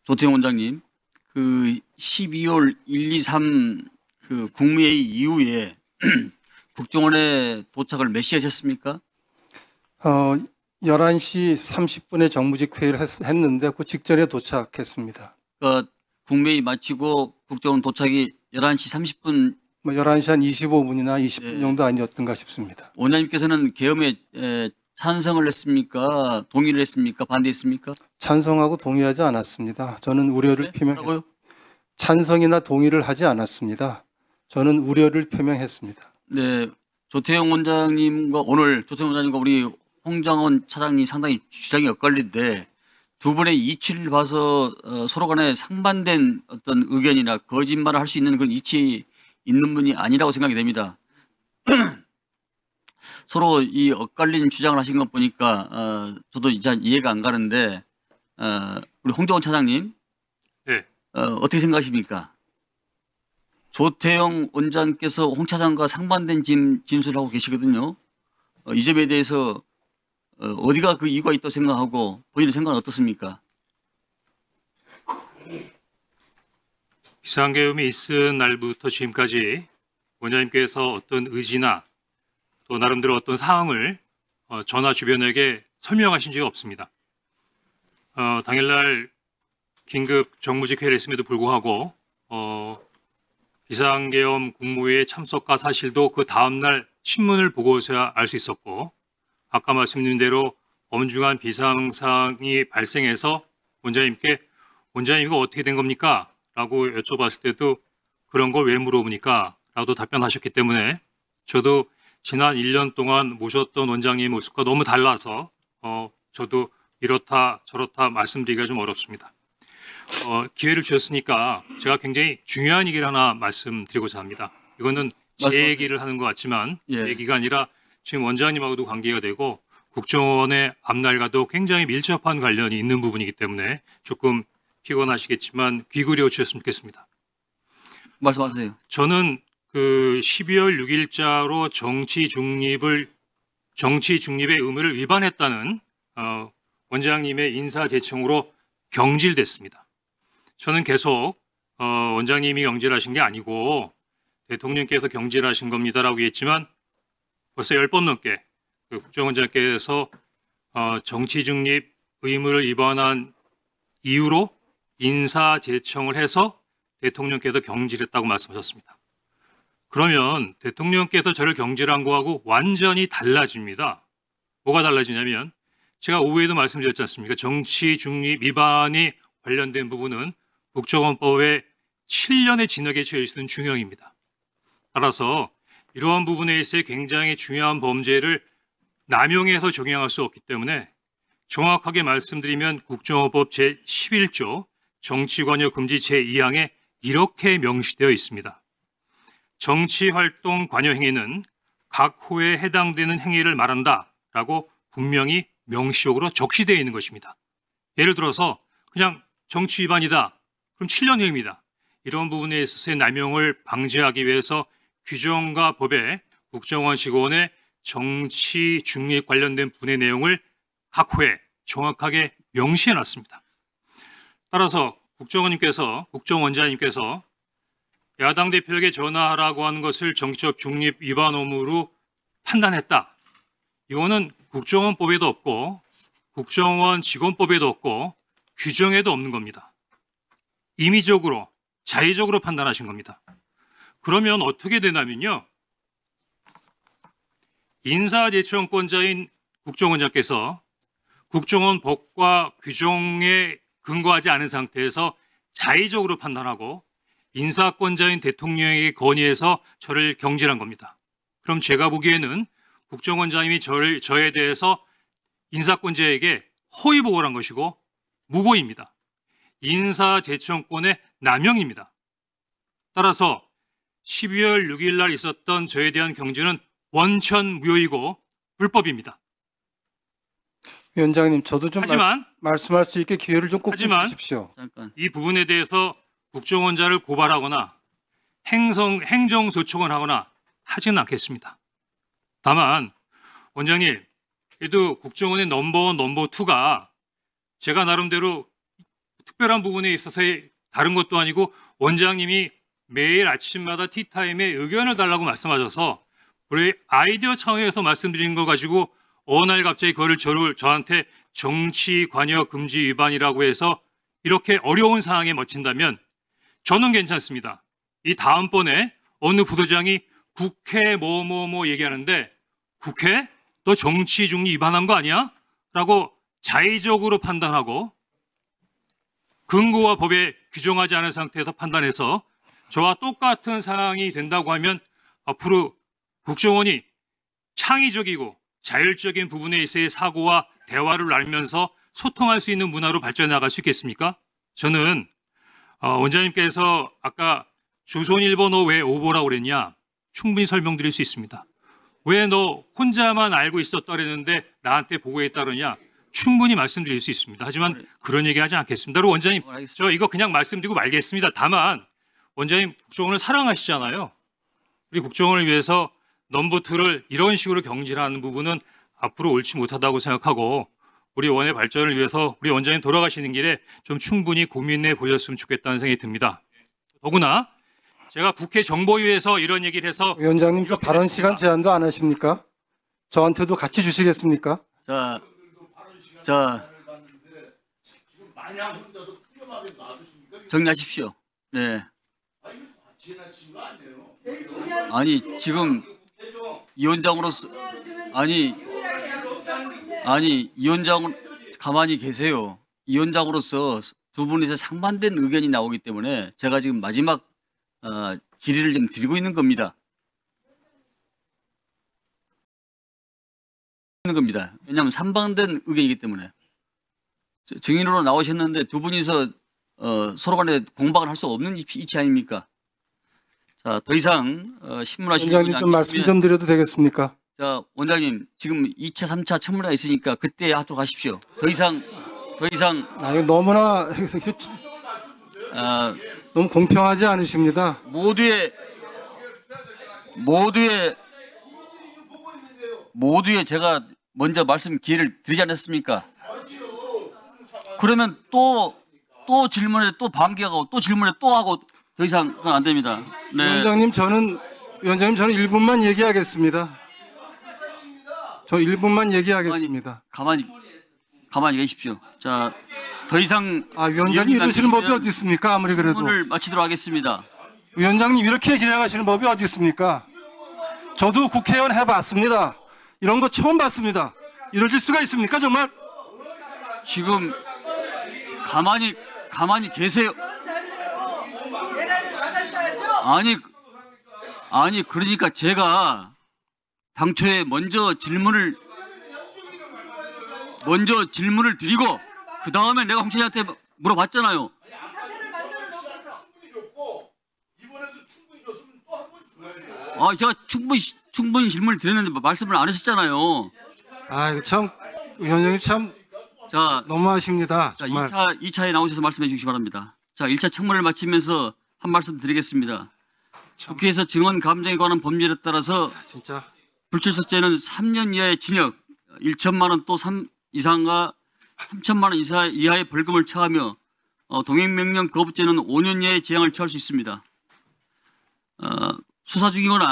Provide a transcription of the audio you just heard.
조태용 원장님, 그 12월 1, 2, 3 그 국무회의 이후에 국정원에 도착을 몇 시에 하셨습니까? 11시 30분에 정무직 회의를 했는데 그 직전에 도착했습니다. 그 국무회의 마치고 국정원 도착이 11시 30분. 뭐 11시 한 25분이나 20분 네. 정도 아니었던가 싶습니다. 원장님께서는 계엄에 찬성을 했습니까? 동의를 했습니까? 반대했습니까? 찬성하고 동의하지 않았습니다. 저는 우려를 표명했습니다. 뭐라고요? 찬성이나 동의를 하지 않았습니다. 저는 우려를 표명했습니다. 네, 조태용 원장님과 오늘 조태용 원장님과 우리 홍장원 차장이 상당히 주장이 엇갈린데 두 분의 이치를 봐서 서로 간에 상반된 어떤 의견이나 거짓말을 할 수 있는 그런 이치 있는 분이 아니라고 생각이 됩니다. 서로 이 엇갈린 주장을 하신 것 보니까 저도 이제 이해가 안 가는데 우리 홍정원 차장님, 네. 어떻게 생각하십니까? 조태용 원장께서 홍 차장과 상반된 진술을 하고 계시거든요. 이 점에 대해서 어디가 그 이유가 있다고 생각하고 본인의 생각은 어떻습니까? 비상계엄이 있은 날부터 지금까지 원장님께서 어떤 의지나 또 나름대로 어떤 사항을 전하 주변에게 설명하신 적이 없습니다. 당일날 긴급 정무직 회의를 했음에도 불구하고 비상계엄 국무회의에 참석과 사실도 그 다음날 신문을 보고서야 알 수 있었고, 아까 말씀드린 대로 엄중한 비상상이 발생해서 원장님께 원장님 이거 어떻게 된 겁니까? 라고 여쭤봤을 때도 그런 걸 왜 물어보니까? 라고 답변하셨기 때문에 저도 지난 1년 동안 모셨던 원장님의 모습과 너무 달라서 저도 이렇다 저렇다 말씀드리기가 좀 어렵습니다. 기회를 주셨으니까 제가 굉장히 중요한 얘기를 하나 말씀드리고자 합니다. 이거는 제 얘기를 하는 것 같지만 제 얘기가 아니라 지금 원장님하고도 관계가 되고 국정원의 앞날과도 굉장히 밀접한 관련이 있는 부분이기 때문에 조금 피곤하시겠지만 귀 기울여 주셨으면 좋겠습니다. 말씀하세요. 저는 그 12월 6일자로 정치 중립의 의무를 위반했다는 원장님의 인사 제청으로 경질됐습니다. 저는 계속 원장님이 경질하신 게 아니고 대통령께서 경질하신 겁니다라고 했지만 벌써 10번 넘게 그 국정원장께서 정치 중립 의무를 위반한 이유로 인사 제청을 해서 대통령께서 경질했다고 말씀하셨습니다. 그러면 대통령께서 저를 경질한 거하고 완전히 달라집니다. 뭐가 달라지냐면 제가 오후에도 말씀드렸지 않습니까? 정치 중립 위반이 관련된 부분은 국정원법에 7년의 징역에 처해질 수 있는 중형입니다. 따라서 이러한 부분에 있어 굉장히 중요한 범죄를 남용해서 적용할 수 없기 때문에 정확하게 말씀드리면 국정원법 제11조 정치관여 금지 제2항에 이렇게 명시되어 있습니다. 정치활동 관여 행위는 각 호에 해당되는 행위를 말한다라고 분명히 명시적으로 적시되어 있는 것입니다. 예를 들어서 그냥 정치 위반이다. 그럼 7년형입니다. 이런 부분에 있어서의 남용을 방지하기 위해서 규정과 법에 국정원 직원의 정치 중립 관련된 분의 내용을 각 호에 정확하게 명시해 놨습니다. 따라서 국정원장님께서 야당 대표에게 전화하라고 하는 것을 정치적 중립 위반 의무로 판단했다. 이거는 국정원법에도 없고 국정원 직원법에도 없고 규정에도 없는 겁니다. 임의적으로 자의적으로 판단하신 겁니다. 그러면 어떻게 되냐면요. 인사제청권자인 국정원장께서 국정원 법과 규정에 근거하지 않은 상태에서 자의적으로 판단하고 인사권자인 대통령에게 건의해서 저를 경질한 겁니다. 그럼 제가 보기에는 국정원장님이 저에 대해서 인사권자에게 허위 보고를 한 것이고 무고입니다. 인사제청권의 남용입니다. 따라서 12월 6일 날 있었던 저에 대한 경질은 원천무효이고 불법입니다. 위원장님, 저도 좀 하지만 말씀할 수 있게 기회를 좀 꼭 주십시오. 잠깐. 이 부분에 대해서 국정원자를 고발하거나 행정소송을 하거나 하지는 않겠습니다. 다만 원장님, 그래도 국정원의 넘버원, 넘버2가 제가 나름대로 특별한 부분에 있어서의 다른 것도 아니고 원장님이 매일 아침마다 티타임에 의견을 달라고 말씀하셔서 우리 아이디어 차원에서 말씀드린 걸 가지고 어느 날 갑자기 그거를 저한테 정치 관여 금지 위반이라고 해서 이렇게 어려운 상황에 멋진다면 저는 괜찮습니다. 이 다음번에 어느 부도장이 국회 뭐 얘기하는데 국회? 너 정치 중립 위반한 거 아니야? 라고 자의적으로 판단하고 근거와 법에 규정하지 않은 상태에서 판단해서 저와 똑같은 상황이 된다고 하면 앞으로 국정원이 창의적이고 자율적인 부분에 있어의 사고와 대화를 나누면서 소통할 수 있는 문화로 발전해 나갈 수 있겠습니까? 저는 원장님께서 아까 조선일보 너 왜 오보라고 그랬냐? 충분히 설명드릴 수 있습니다. 왜 너 혼자만 알고 있었다 그랬는데 나한테 보고했다 그러냐? 충분히 말씀드릴 수 있습니다. 하지만 그런 얘기 하지 않겠습니다. 그리고 원장님, 저 이거 그냥 말씀드리고 말겠습니다. 다만 원장님 국정원을 사랑하시잖아요. 우리 국정원을 위해서 넘버2를 이런 식으로 경질하는 부분은 앞으로 옳지 못하다고 생각하고 우리 원의 발전을 위해서 우리 원장님 돌아가시는 길에 좀 충분히 고민해 보셨으면 좋겠다는 생각이 듭니다. 더구나 제가 국회 정보위에서 이런 얘기를 해서 위원장님 또 이렇게 발언 됐습니다. 시간 제한도 안 하십니까? 저한테도 같이 주시겠습니까? 자, 정리하십시오. 네. 아니 지금 위원장으로서 아니 위원장은 가만히 계세요. 위원장으로서 두 분이서 상반된 의견이 나오기 때문에 제가 지금 마지막 질의를 좀 드리고 있는 겁니다. 왜냐하면 상반된 의견이기 때문에 증인으로 나오셨는데 두 분이서 서로 간에 공방을 할 수 없는 이치 아닙니까? 자, 더 이상 신문하실 분이 위원장님 좀 말씀 좀 드려도 되겠습니까? 자, 원장님 지금 2차, 3차 청문회가 있으니까 그때 하도록 하십시오. 더 이상 이거 너무나 너무 공평하지 않으십니다. 모두의 제가 먼저 말씀 기회를 드리지 않았습니까? 그러면 또 질문에 또 반기하고 또 질문에 또 하고 더 이상 그건 안 됩니다. 네. 위원장님 저는 1분만 얘기하겠습니다. 저 1분만 얘기하겠습니다. 가만히 계십시오. 자, 더 이상 위원장님 이러시는 법이 어디 있습니까? 아무리 그래도. 질문을 마치도록 하겠습니다. 위원장님 이렇게 진행하시는 법이 어디 있습니까? 저도 국회의원 해봤습니다. 이런 거 처음 봤습니다. 이러실 수가 있습니까 정말? 지금 가만히 계세요. 아니 그러니까 제가 당초에 먼저 질문을 드리고 그 다음에 내가 홍 차장한테 물어봤잖아요. 제가 충분히 질문을 드렸는데 말씀을 안 하셨잖아요. 이거 참 위원장님 참 자, 너무하십니다. 자, 정말. 2차에 나오셔서 말씀해 주시기 바랍니다. 자, 1차 청문회를 마치면서 한 말씀 드리겠습니다. 국회에서 증언 감정에 관한 법률에 따라서 진짜 불출석죄는 3년 이하의 징역, 1천만 원 또 3 이상과 3천만 원 이하의 벌금을 처하며 동행명령 거부죄는 5년 이하의 재앙을 처할 수 있습니다. 수사 중이거나